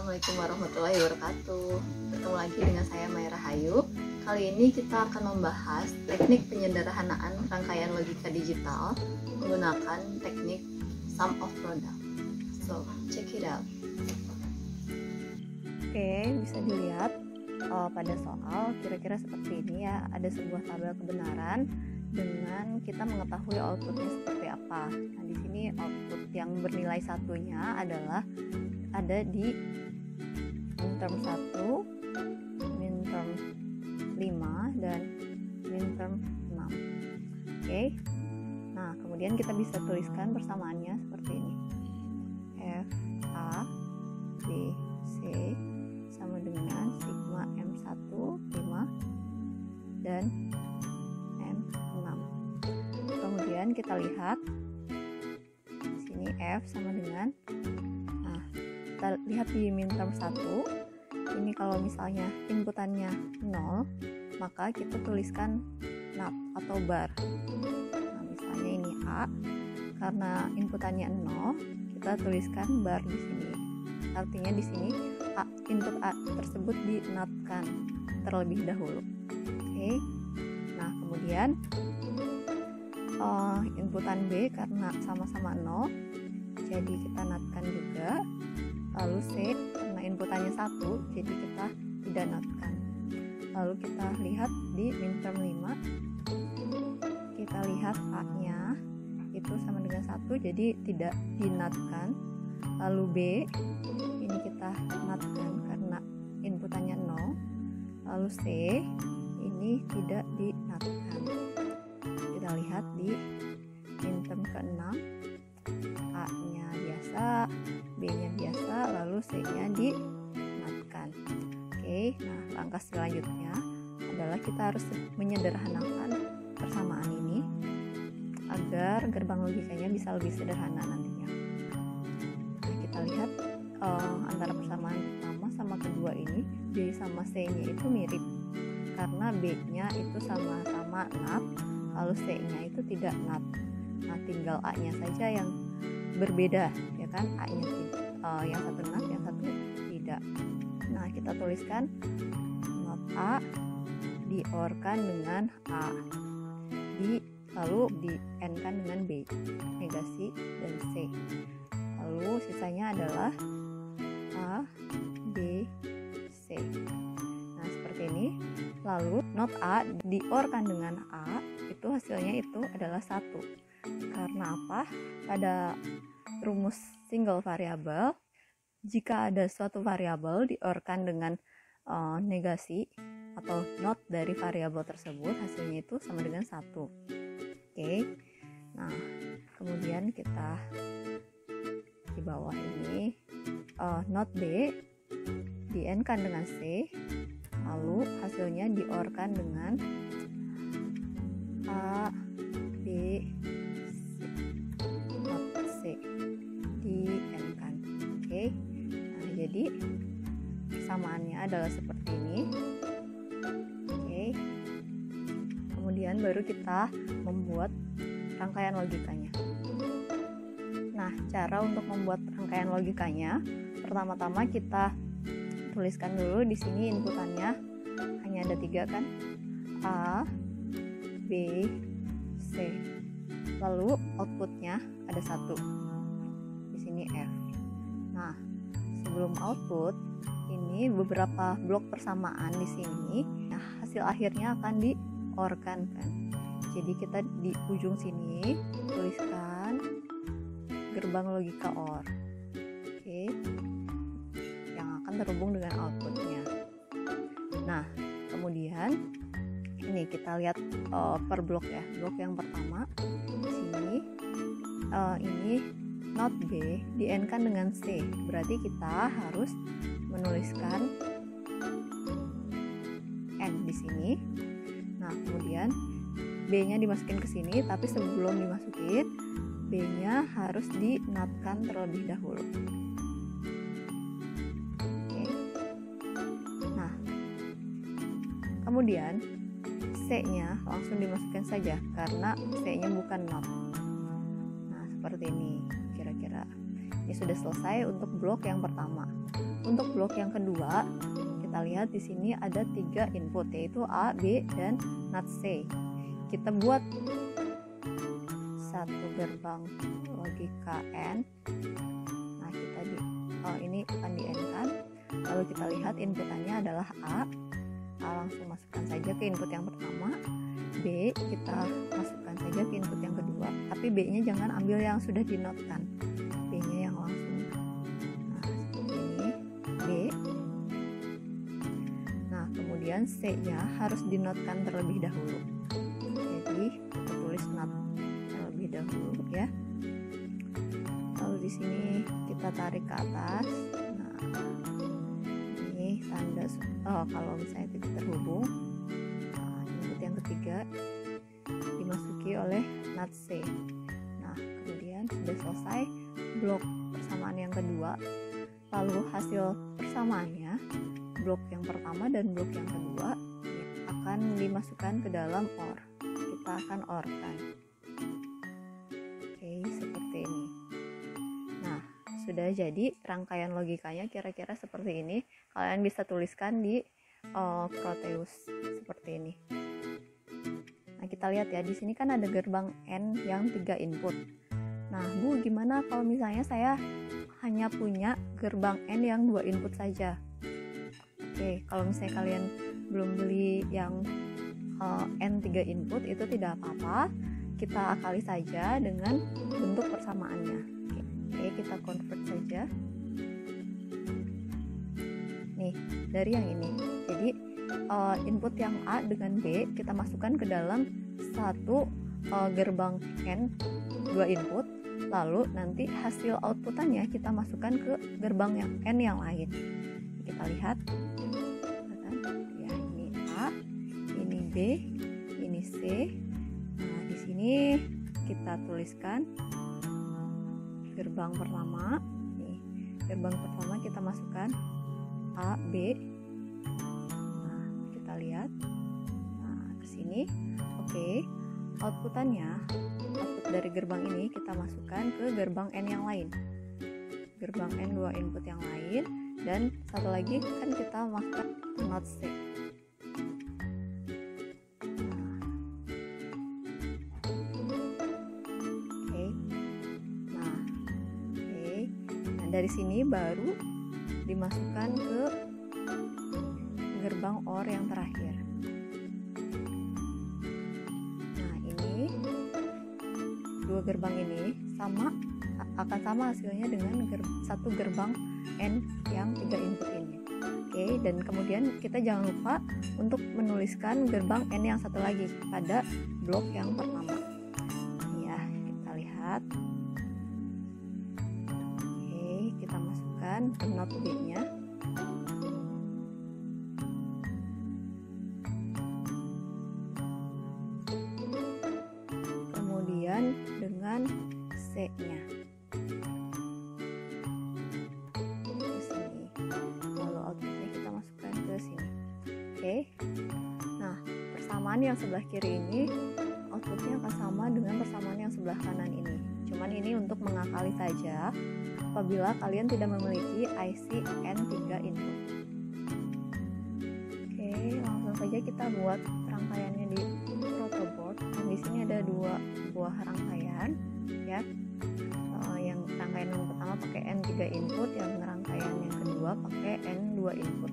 Assalamualaikum warahmatullahi wabarakatuh. Bertemu lagi dengan saya Maya Rahayu. Kali ini kita akan membahas teknik penyederhanaan rangkaian logika digital menggunakan teknik sum of product. So, check it out. Oke, bisa dilihat pada soal kira-kira seperti ini ya. Ada sebuah tabel kebenaran dengan kita mengetahui outputnya seperti apa. Nah, di sini output yang bernilai satunya adalah ada di minterm 1, minterm 5, dan minterm 6. Oke. Nah, kemudian kita bisa tuliskan persamaannya seperti ini. F A B C sama dengan sigma M1 5 dan M6. Kemudian kita lihat di sini F sama dengan, kita lihat di minterm 1 ini, kalau misalnya inputannya 0 maka kita tuliskan not atau bar. Nah, misalnya ini A, karena inputannya 0 kita tuliskan bar di sini. Artinya di sini input A tersebut di-not-kan terlebih dahulu. Oke. Nah, kemudian inputan B karena sama-sama 0 jadi kita not-kan juga. Lalu C karena inputannya 1 jadi kita tidak not-kan. Lalu kita lihat di minterm 5, kita lihat A nya itu sama dengan 1 jadi tidak di-not-kan. Lalu B ini kita not-kan karena inputannya 0. Lalu C ini tidak di-not-kan. Kita lihat di minterm ke-6, A nya biasa, B nya biasa, lalu C nya di-not-kan. Oke, nah langkah selanjutnya adalah kita harus menyederhanakan persamaan ini agar gerbang logikanya bisa lebih sederhana nantinya. Nah, kita lihat antara persamaan pertama sama kedua ini, B sama C nya itu mirip karena B nya itu sama-sama not, lalu C nya itu tidak not. Nah, tinggal A nya saja yang berbeda, ya kan? A nya yang satu not, yang satu tidak. Nah, kita tuliskan not A di-or-kan dengan A, lalu di-and-kan dengan B, negasi dan C. Lalu sisanya adalah A, B, C. Nah, seperti ini. Lalu not A di-or-kan dengan A, itu hasilnya itu adalah 1. Karena apa? Pada rumus single variable, jika ada suatu variabel di-or-kan dengan negasi atau not dari variabel tersebut, hasilnya itu sama dengan 1. Oke. Nah, kemudian kita di bawah ini not B di-and-kan dengan C, lalu hasilnya di-or-kan dengan A, B, C di-and-kan. Oke. Nah, jadi persamaannya adalah seperti ini. Oke. Kemudian baru kita membuat rangkaian logikanya. Nah, cara untuk membuat rangkaian logikanya, pertama-tama kita tuliskan dulu di sini inputannya hanya ada 3 kan? A, B, C. Lalu outputnya ada 1. Di sini F. Nah, sebelum output ini beberapa blok persamaan di sini. Nah, hasil akhirnya akan di-or-kan kan. Jadi kita di ujung sini tuliskan gerbang logika OR. Oke. Yang akan terhubung dengan outputnya. Nah, kemudian ini kita lihat per blok ya. Blok yang pertama di sini ini not B di-and-kan dengan C. Berarti kita harus menuliskan N di sini. Nah, kemudian B-nya dimasukin ke sini, tapi sebelum dimasukin B-nya harus di-not-kan terlebih dahulu. Oke. Nah, kemudian C-nya langsung dimasukkan saja karena C-nya bukan not. Nah, seperti ini kira-kira. Ini sudah selesai untuk blok yang pertama. untuk blok yang kedua, kita lihat di sini ada 3 input, yaitu A, B, dan NAT C. Kita buat satu gerbang logika N. Nah, ini akan di N kan. Lalu kita lihat inputannya adalah A. Langsung masukkan saja ke input yang pertama. B, kita masukkan saja ke input yang kedua, tapi B-nya jangan ambil yang sudah dinotkan, B-nya yang langsung. Nah, seperti ini, B. Nah, kemudian C-nya harus dinotkan terlebih dahulu. Jadi, kita tulis not terlebih dahulu ya. Lalu di sini kita tarik ke atas. Nah, ini tanda kalau misalnya tidak terhubung. Yang ketiga dimasuki oleh NAT C. Nah, kemudian sudah selesai blok persamaan yang kedua. Lalu hasil persamaannya, blok yang pertama dan blok yang kedua akan dimasukkan ke dalam OR. Kita akan OR-kan. Oke, seperti ini. Nah, sudah jadi rangkaian logikanya kira-kira seperti ini. Kalian bisa tuliskan di Proteus seperti ini. Nah, kita lihat ya, di sini kan ada gerbang N yang 3 input. Nah, Bu, gimana kalau misalnya saya hanya punya gerbang N yang 2 input saja? Oke, kalau misalnya kalian belum beli yang N 3 input, itu tidak apa-apa. Kita akali saja dengan bentuk persamaannya. Oke, kita convert saja. Nih, dari yang ini. Jadi, input yang A dengan B kita masukkan ke dalam satu gerbang N 2 input, lalu nanti hasil outputannya kita masukkan ke gerbang yang N yang lain. Kita lihat ya, ini A, ini B, ini C. Nah, di sini kita tuliskan gerbang pertama. Nih, gerbang pertama kita masukkan A, B. Lihat, nah ke sini. Oke, output dari gerbang ini kita masukkan ke gerbang N yang lain, gerbang N 2 input yang lain, dan satu lagi kan kita masukkan NOT C. Nah, dari sini baru dimasukkan ke gerbang OR yang terakhir. Nah, ini dua gerbang ini akan sama hasilnya dengan satu gerbang N yang 3 input ini. Oke, dan kemudian kita jangan lupa untuk menuliskan gerbang N yang satu lagi pada blok yang pertama. Ya, kita lihat. Oke, kita masukkan NOT B-nya. Dengan C-nya ke sini, lalu outputnya kita masukkan ke sini. Oke, nah persamaan yang sebelah kiri ini outputnya akan sama dengan persamaan yang sebelah kanan ini. Cuman ini untuk mengakali saja apabila kalian tidak memiliki IC N3 input. Oke, langsung saja kita buat rangkaiannya di protoboard. Nah, di sini ada 2 buah rangkaian ya. Yang rangkaian yang pertama pakai N3 input, yang rangkaian yang kedua pakai N2 input.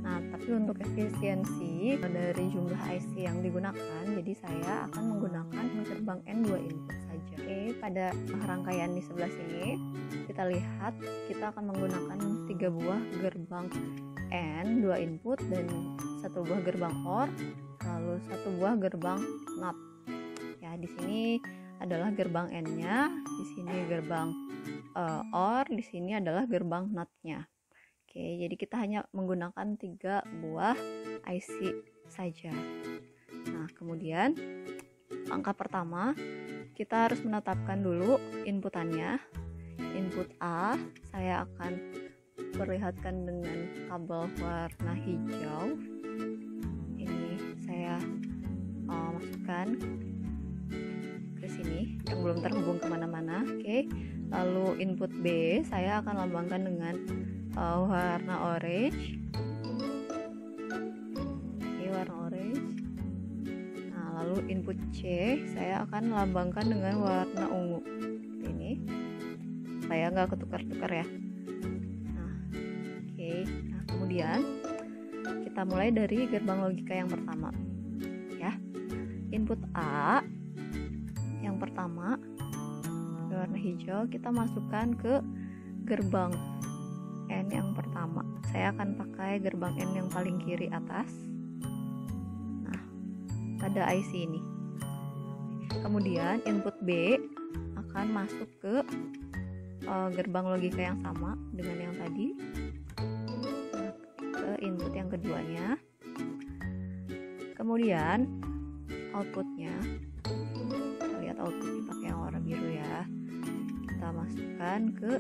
Nah, tapi untuk efisiensi dari jumlah IC yang digunakan, jadi saya akan menggunakan gerbang N2 input saja. Oke, pada rangkaian di sebelah sini kita lihat kita akan menggunakan 3 buah gerbang N 2 input dan 1 buah gerbang OR, lalu 1 buah gerbang NOT. Ya, di sini adalah gerbang N-nya, di sini gerbang OR, di sini adalah gerbang NOT-nya. Oke, jadi kita hanya menggunakan 3 buah IC saja. Nah, kemudian langkah pertama kita harus menetapkan dulu inputannya. Input A saya akan perlihatkan dengan kabel warna hijau. Ini saya masukkan ke sini yang belum terhubung kemana-mana. Oke, lalu input B saya akan lambangkan dengan warna orange. Oke, warna orange. Nah, lalu input C saya akan lambangkan dengan warna ungu seperti ini supaya nggak ketukar-tukar ya. Nah, oke. Nah, kemudian kita mulai dari gerbang logika yang pertama ya. Input A yang pertama warna hijau, kita masukkan ke gerbang N yang pertama. Saya akan pakai gerbang N yang paling kiri atas. Nah, pada IC ini. Kemudian input B akan masuk ke gerbang logika yang sama dengan yang tadi. Nah, ke input yang keduanya. Kemudian outputnya, kita lihat outputnya pakai yang warna biru ya. Kita masukkan ke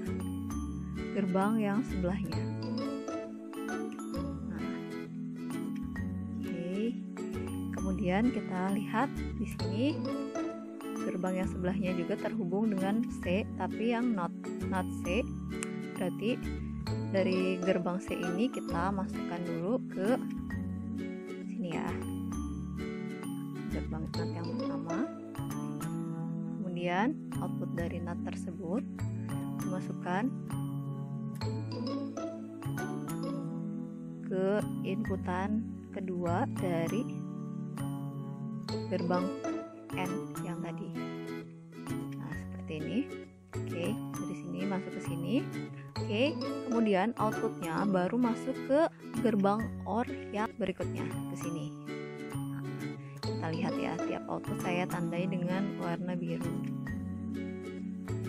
gerbang yang sebelahnya. Nah, oke. Kemudian kita lihat di sini gerbang yang sebelahnya juga terhubung dengan C, tapi yang not C. Berarti dari gerbang C ini kita masukkan dulu ke sini ya. Gerbang NAT yang pertama. Kemudian output dari NAT tersebut dimasukkan ke inputan kedua dari gerbang N yang tadi. Nah, seperti ini. Oke, dari sini masuk ke sini. Oke, kemudian outputnya baru masuk ke gerbang OR yang berikutnya ke sini. Nah, kita lihat ya, tiap output saya tandai dengan warna biru.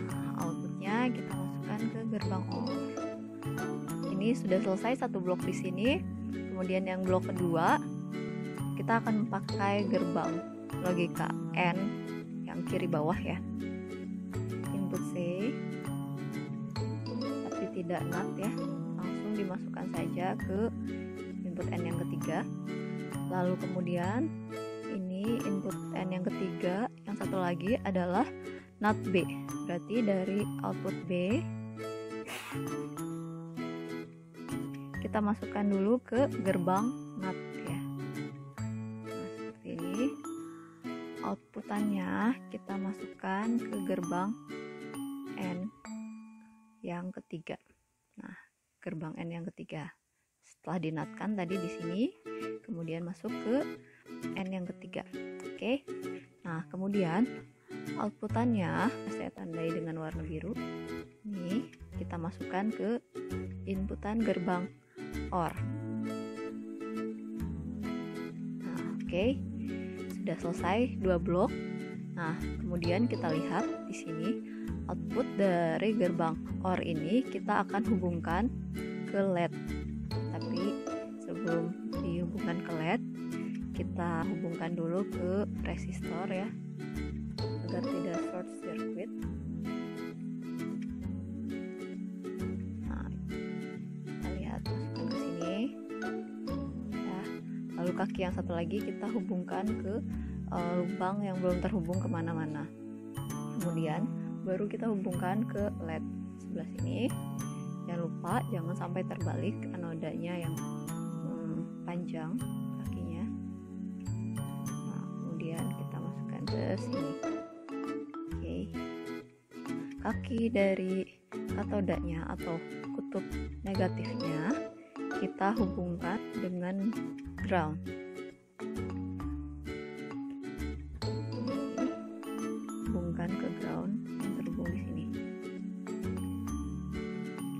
Nah, outputnya kita masukkan ke gerbang OR. Ini sudah selesai satu blok di sini. Kemudian yang blok kedua kita akan pakai gerbang logika N yang kiri bawah ya. Input C, tapi tidak NAT ya, langsung dimasukkan saja ke input N yang ketiga. Lalu kemudian ini input N yang ketiga, yang satu lagi adalah NAT B. Berarti dari output B kita masukkan dulu ke gerbang NAT ya. Nah, seperti ini. Outputannya kita masukkan ke gerbang N yang ketiga. Nah, gerbang N yang ketiga. Setelah dinatkan tadi di sini, kemudian masuk ke N yang ketiga. Oke. Nah, kemudian outputannya saya tandai dengan warna biru. Ini kita masukkan ke inputan gerbang OR. Nah, oke. Sudah selesai dua blok. Nah, kemudian kita lihat di sini output dari gerbang OR ini kita akan hubungkan ke LED. Tapi sebelum dihubungkan ke LED, kita hubungkan dulu ke resistor ya, agar tidak short circuit. Nah, kita lihat masukkan ke sini. Ya, lalu kaki yang satu lagi kita hubungkan ke lubang yang belum terhubung kemana-mana. Kemudian baru kita hubungkan ke LED sebelah sini. Jangan lupa jangan sampai terbalik anodanya yang panjang kakinya. Nah, kemudian kita masukkan ke sini. Oke. Kaki dari katodanya atau kutub negatifnya kita hubungkan dengan ground. Hubungkan ke ground yang terhubung di sini.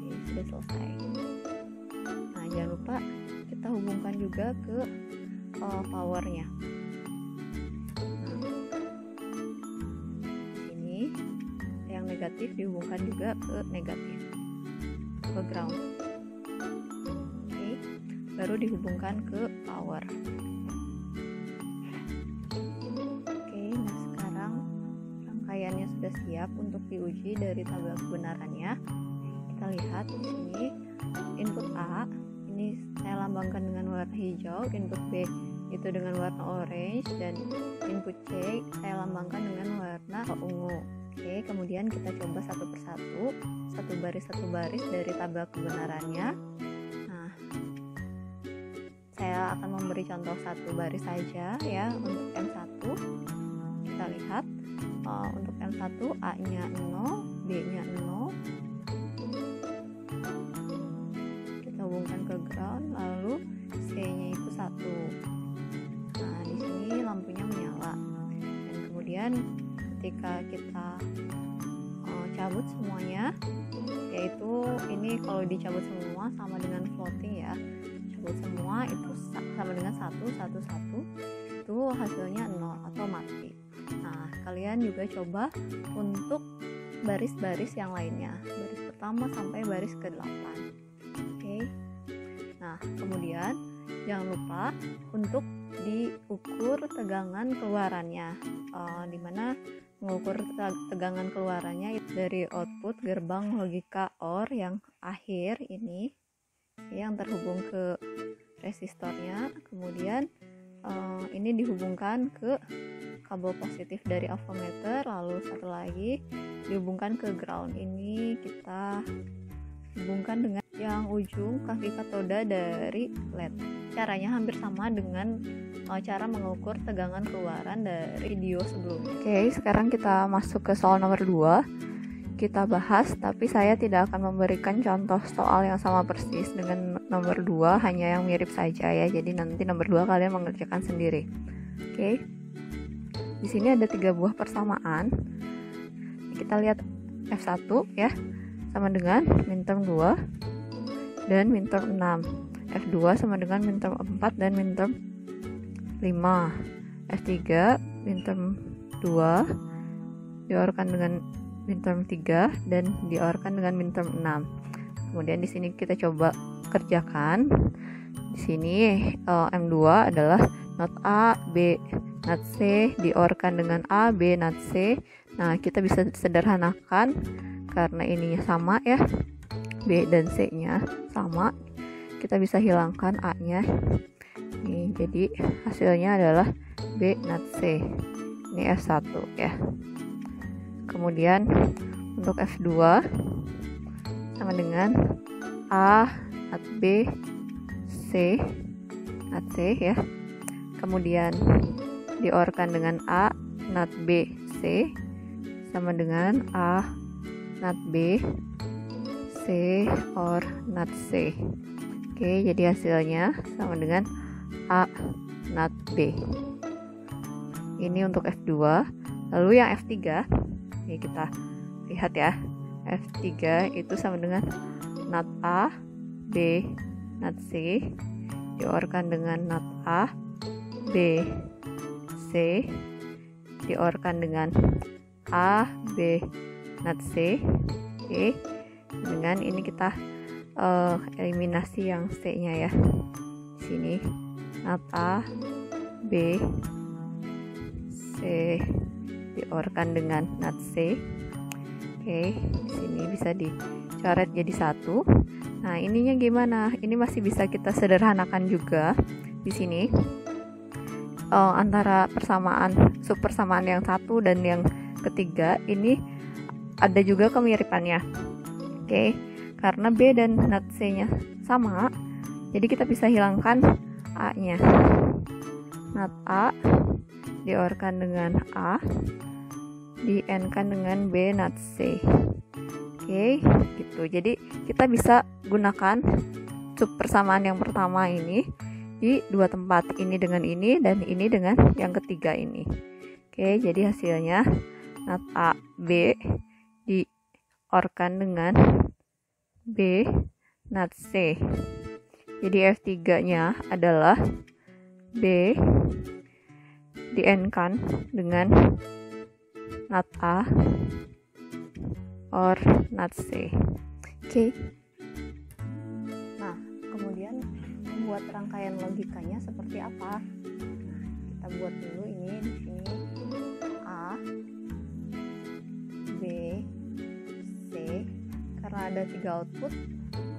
Oke, sudah selesai. Nah, jangan lupa kita hubungkan juga ke powernya. Nah, sini yang negatif dihubungkan juga ke negatif, ke ground. Oke, baru dihubungkan ke power. Oke, nah sekarang rangkaiannya sudah siap untuk diuji dari tabel kebenarannya. Kita lihat di sini input A ini saya lambangkan dengan warna hijau, input B itu dengan warna orange, dan input C saya lambangkan dengan warna ungu. Oke, kemudian kita coba satu persatu, satu baris dari tabel kebenarannya. Nah, saya akan memberi contoh satu baris saja ya untuk M1. Kita lihat untuk M1 A-nya 0, B-nya 0. Kita hubungkan ke ground, lalu C-nya itu 1. Nah, di sini lampunya menyala. Dan kemudian ketika kita cabut semuanya, yaitu ini kalau dicabut semua sama dengan floating ya, cabut semua itu sama dengan 1, 1, 1, itu hasilnya 0 atau mati. Nah, kalian juga coba untuk baris-baris yang lainnya, baris pertama sampai baris ke-8. Oke. Nah, kemudian jangan lupa untuk diukur tegangan keluarannya, dimana mengukur tegangan keluarannya dari output gerbang logika OR yang akhir ini yang terhubung ke resistornya, kemudian ini dihubungkan ke kabel positif dari avometer, lalu satu lagi dihubungkan ke ground. Ini kita hubungkan dengan yang ujung kaki katoda dari LED. Caranya hampir sama dengan cara mengukur tegangan keluaran dari video sebelumnya. Oke, sekarang kita masuk ke soal nomor 2. Kita bahas, tapi saya tidak akan memberikan contoh soal yang sama persis dengan nomor 2, hanya yang mirip saja ya. Jadi nanti nomor 2 kalian mengerjakan sendiri. Oke. Di sini ada 3 buah persamaan. Kita lihat F1 ya, sama dengan minterm 2 dan minterm 6. F2 sama dengan minterm 4 dan minterm 5. F3 minterm 2 diorkan dengan minterm 3 dan diorkan dengan minterm 6. Kemudian di sini kita coba kerjakan. Di sini M2 adalah not A, B, not C diorkan dengan A, B, not C. Nah, kita bisa sederhanakan karena ininya sama ya, B dan C-nya sama, kita bisa hilangkan A-nya. Nih, jadi hasilnya adalah B not C. Ini F1 ya. Kemudian untuk F2 sama dengan A not B, C not C ya. Kemudian diorkan dengan A not B, C sama dengan A not B, C or not C. Oke, jadi hasilnya sama dengan A not B. Ini untuk F2. Lalu yang F3, ini kita lihat ya. F3 itu sama dengan not A, B, not C diorkan dengan not A, B, C diorkan dengan A, B, not C. Oke, dengan ini kita eliminasi yang C-nya ya. Di sini not A, B, C diorkan dengan not C. Oke, di sini bisa dicoret jadi 1. Nah, ininya gimana? Ini masih bisa kita sederhanakan juga. Di sini antara subpersamaan yang 1 dan yang ketiga ini ada juga kemiripannya. Oke, karena B dan not C-nya sama, jadi kita bisa hilangkan A-nya. Not A diorkan dengan A, di-N-kan dengan B not C. Oke, gitu. Jadi kita bisa gunakan subpersamaan yang pertama ini di dua tempat, ini dengan ini dan ini dengan yang ketiga ini. Oke, jadi hasilnya not A, B diorkan dengan B not C. Jadi F3-nya adalah B di-N-kan dengan not A or not C. Oke. Nah, kemudian membuat rangkaian logikanya seperti apa? Nah, kita buat dulu ini di sini A, B, C. Karena ada 3 output,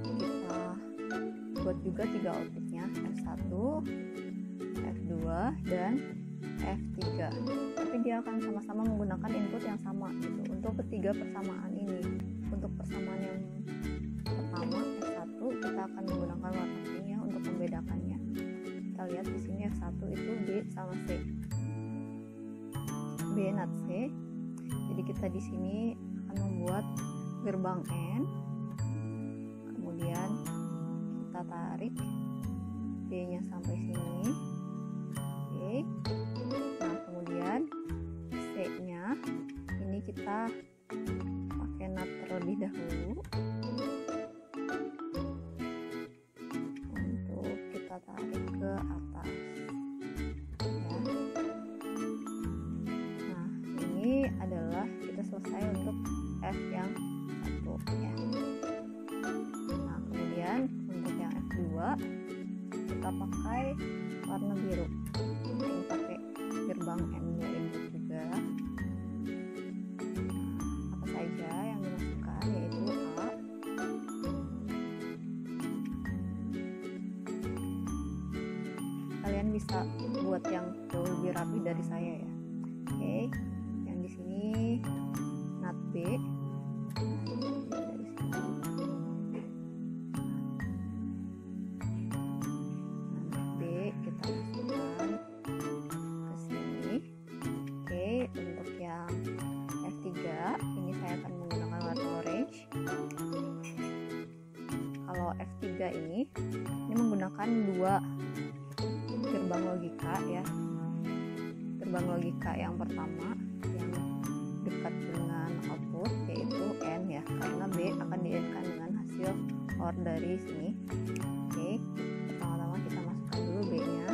kita buat juga 3 outputnya, F1, F2, dan F3, tapi dia akan sama-sama menggunakan input yang sama gitu untuk ketiga persamaan ini. Untuk persamaan yang pertama F1 kita akan menggunakan warna pink ya untuk membedakannya. Kita lihat di sini F1 itu B sama C. B not C. Jadi kita di sini akan membuat gerbang N. Kemudian kita tarik B-nya sampai sini. Oke. Nah, kemudian C-nya ini kita pakai nut terlebih dahulu untuk kita tarik ke atas ya. Nah, ini adalah kita selesai untuk F yang 1 ya. Nah, kemudian untuk yang F2 kita pakai warna biru. Ini pakai gerbang M2 input juga. Nah, apa saja yang dimasukkan yaitu A, kalian bisa buat yang jauh lebih rapi dari saya ya. Oke, yang di sini nut B. Dari sini nut B kita masukkan ke sini. Oke, untuk yang F3 ini saya akan menggunakan warna orange. Kalau F3 ini menggunakan dua gerbang logika ya. Gerbang logika yang pertama yang dekat dengan output yaitu N ya, karena B akan di-N-kan dengan hasil OR dari sini. Oke, pertama-tama kita masukkan dulu B-nya.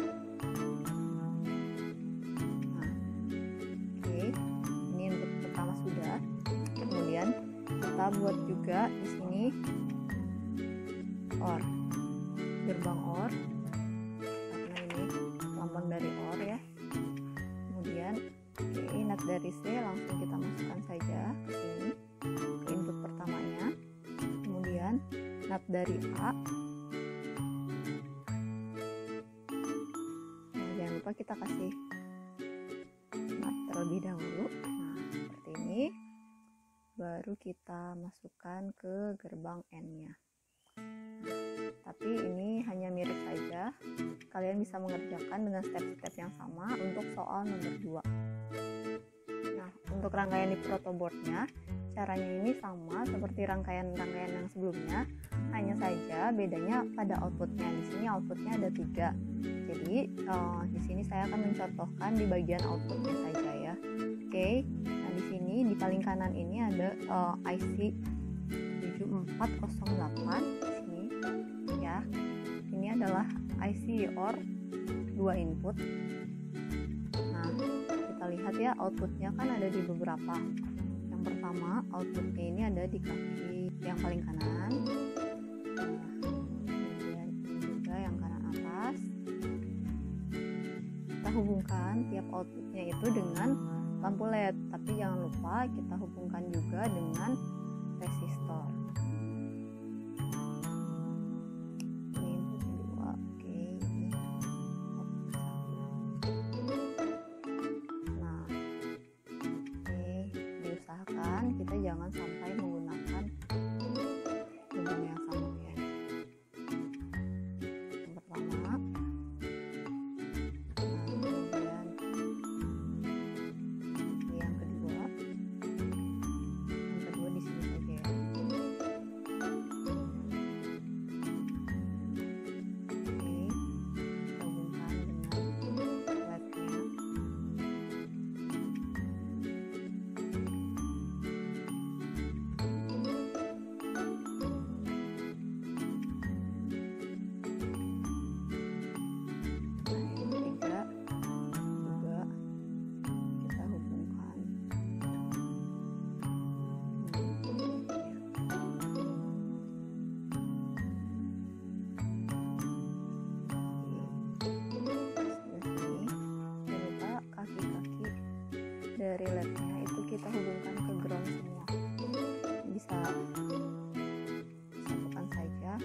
Nah, oke, ini input pertama sudah. Kemudian kita buat juga di sini OR, gerbang OR, karena ini lambang dari OR ya. Kemudian nut dari C langsung kita masukkan saja ke sini, ke input pertamanya. Kemudian nut dari A. Nah, jangan lupa kita kasih nut terlebih dahulu. Nah, seperti ini. Baru kita masukkan ke gerbang N-nya. Tapi ini hanya mirip saja. Kalian bisa mengerjakan dengan step-step yang sama untuk soal nomor 2. Nah, untuk rangkaian di protoboardnya, caranya ini sama seperti rangkaian-rangkaian yang sebelumnya, hanya saja bedanya pada outputnya. Di sini outputnya ada 3. Jadi di sini saya akan mencontohkan di bagian outputnya saja ya. Oke. Nah, di sini di paling kanan ini ada IC 7408 di sini ya. Ini adalah IC OR 2 input. Nah, kita lihat ya outputnya kan ada di beberapa. Yang pertama outputnya ini ada di kaki yang paling kanan. Nah, kemudian ini juga yang kanan atas. Kita hubungkan tiap outputnya itu dengan lampu LED, tapi jangan lupa kita hubungkan juga dengan resistor. Ini input 2, oke, ini output 1. Nah, oke, diusahakan kita jangan sampai menggunakan hubungan yang sama ya. Yang pertama, dari LED-nya itu kita hubungkan ke ground semua. Bisa satukan saja.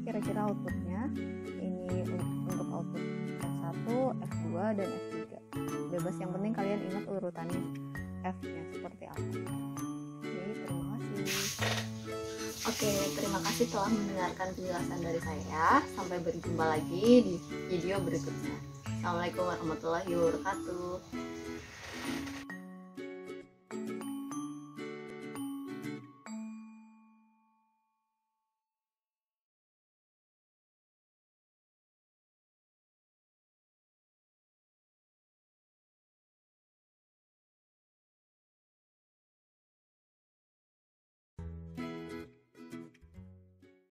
kira-kira outputnya. Ini untuk output F1, F2, dan F3. Bebas, yang penting kalian ingat urutannya F-nya seperti apa. Oke, terima kasih telah mendengarkan penjelasan dari saya. Sampai berjumpa lagi di video berikutnya. Assalamualaikum warahmatullahi wabarakatuh.